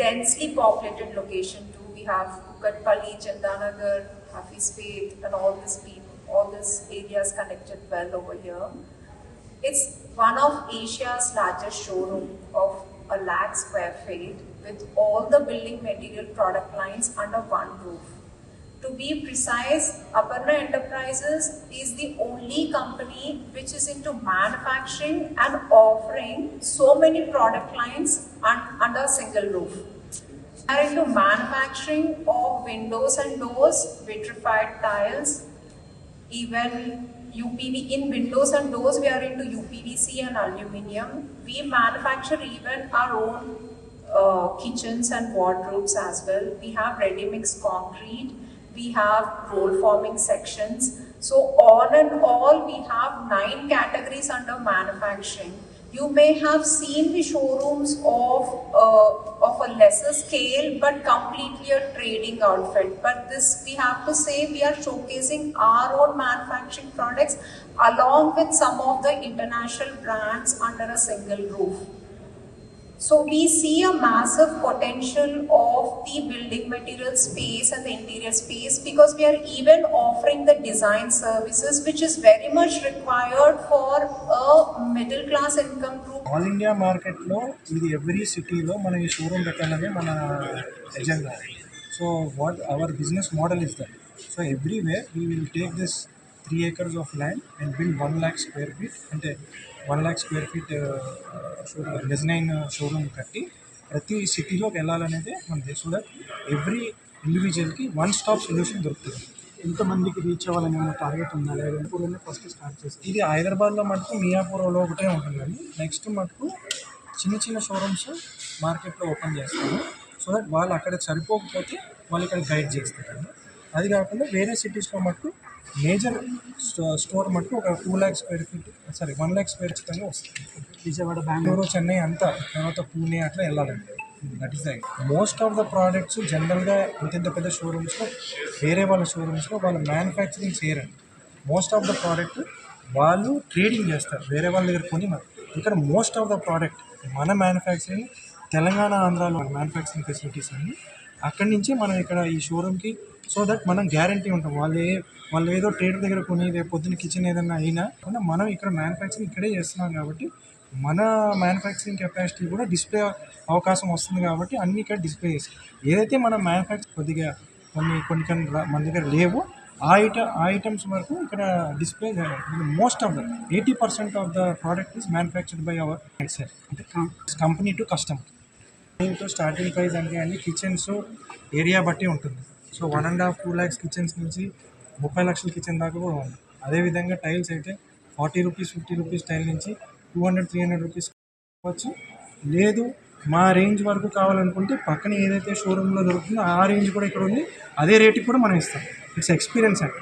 densely populated location too. We have Kukatpalli, Chandanagar, Hafizpet, and all these areas connected well over here. It's one of Asia's largest showroom of 1 lakh square feet with all the building material product lines under one roof. To be precise, Aparna Enterprises is the only company which is into manufacturing and offering so many product lines under a single roof. We are into manufacturing of windows and doors, vitrified tiles, even UPV. In windows and doors, we are into UPVC and aluminium. We manufacture even our own kitchens and wardrobes as well. We have ready-mix concrete. We have roll forming sections. So all in all, we have 9 categories under manufacturing. You may have seen the showrooms of a lesser scale, but completely a trading outfit. But this, we have to say, we are showcasing our own manufacturing products along with some of the international brands under a single roof. So we see a massive potential of the building material space and the interior space because we are even offering the design services, which is very much required for a middle class income group. All India market lo idi every city lo mana ee showroom పెట్టాలనే mana agenda. So what our business model is that, so everywhere we will take this 3 acres of land and build 1 lakh square feet అంటే 1 lakh square feet mezzanine showroom కట్టి ప్రతి సిటీలోకి వెళ్ళాలనేది మనది. So that every ఇండివిజువల్కి 1 stop solution దొరుకుతుంది. ఎంతమందికి reach అవ్వాలని ఏమైనా టార్గెట్ ఉందా? లేదా ఫస్ట్ స్టార్ట్ చేస్తుంది? ఇది హైదరాబాద్లో మటుకు మియాపూర్లో ఒకటే ఉంటుందండి. నెక్స్ట్ మటుకు చిన్న చిన్న షోరూమ్స్ మార్కెట్లో ఓపెన్ చేస్తాము. సో దట్ వాళ్ళు అక్కడ సరిపోకపోతే వాళ్ళు ఇక్కడ గైడ్ చేస్తారండి. అది కాకుండా వేరే సిటీస్లో మటుకు మేజర్ స్టోర్ మటుకు ఒక 2 lakh square feet 1 lakh square ఖచ్చితంగా వస్తుంది. విజయవాడ, బెంగళూరు, చెన్నై అంతా, తర్వాత పూణే అట్లా వెళ్ళాలండి. That is the most of the products జనరల్గా ఇంత పెద్ద షోరూమ్స్లో వేరే వాళ్ళ షోరూమ్స్లో వాళ్ళు మ్యానుఫ్యాక్చరింగ్ చేయరండి. మోస్ట్ ఆఫ్ ద ప్రోడక్ట్ వాళ్ళు ట్రేడింగ్ చేస్తారు, వేరే వాళ్ళ దగ్గర కొని. ఇక్కడ మోస్ట్ ఆఫ్ ద ప్రోడక్ట్ మన మ్యానుఫ్యాక్చరింగ్ తెలంగాణ, ఆంధ్రాలో మ్యానుఫ్యాక్చరింగ్ ఫెసిలిటీస్ అన్ని అక్కడి నుంచి మనం ఇక్కడ ఈ షోరూమ్కి. సో దట్ మనం గ్యారంటీ ఉంటాం. వాళ్ళు ఏదో ట్రేడర్ దగ్గర కొని రేపు పొద్దున్న కిచెన్ ఏదైనా అయినా మనం ఇక్కడ మ్యానుఫ్యాక్చరింగ్ ఇక్కడే చేస్తున్నాం కాబట్టి మన మ్యానుఫ్యాక్చరింగ్ కెపాసిటీ కూడా డిస్ప్లే అవకాశం వస్తుంది. కాబట్టి అన్నీ ఇక్కడ డిస్ప్లే చేసి ఏదైతే మనం మ్యానుఫ్యాక్చర్ కొద్దిగా కొన్ని మన దగ్గర లేవో ఆ ఐటమ్స్ వరకు ఇక్కడ display. Most of the 80% of the product is manufactured by our self, అంటే కంపెనీ టు కస్టమర్. దీంతో స్టార్టింగ్ ప్రైస్ అంటే అన్ని కిచెన్స్ ఏరియా బట్టి ఉంటుంది. సో 1.5-2 lakhs కిచెన్స్ నుంచి 30 లక్షల కిచెన్ దాకా కూడా ఉంది. అదేవిధంగా టైల్స్ అయితే 40 రూపీస్ 50 రూపీస్ టైల్ నుంచి 200-300 రూపీస్ కావచ్చు. లేదు మా రేంజ్ వరకు కావాలనుకుంటే పక్కన ఏదైతే షోరూంలో దొరుకుతుందో ఆ రేంజ్ కూడా ఇక్కడ ఉంది, అదే రేటుకి కూడా మనం ఇస్తాం. ఇట్స్ ఎక్స్పీరియన్స్ అండి.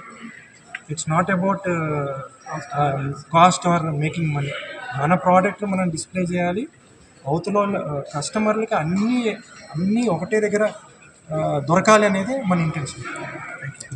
It's not about cost or making money. మన ప్రోడక్ట్ మనం డిస్ప్లే చేయాలి, అవతల కస్టమర్లకి అన్నీ ఒకటే దగ్గర దొరకాలి అనేది మన ఇంటెన్షన్. Thank you.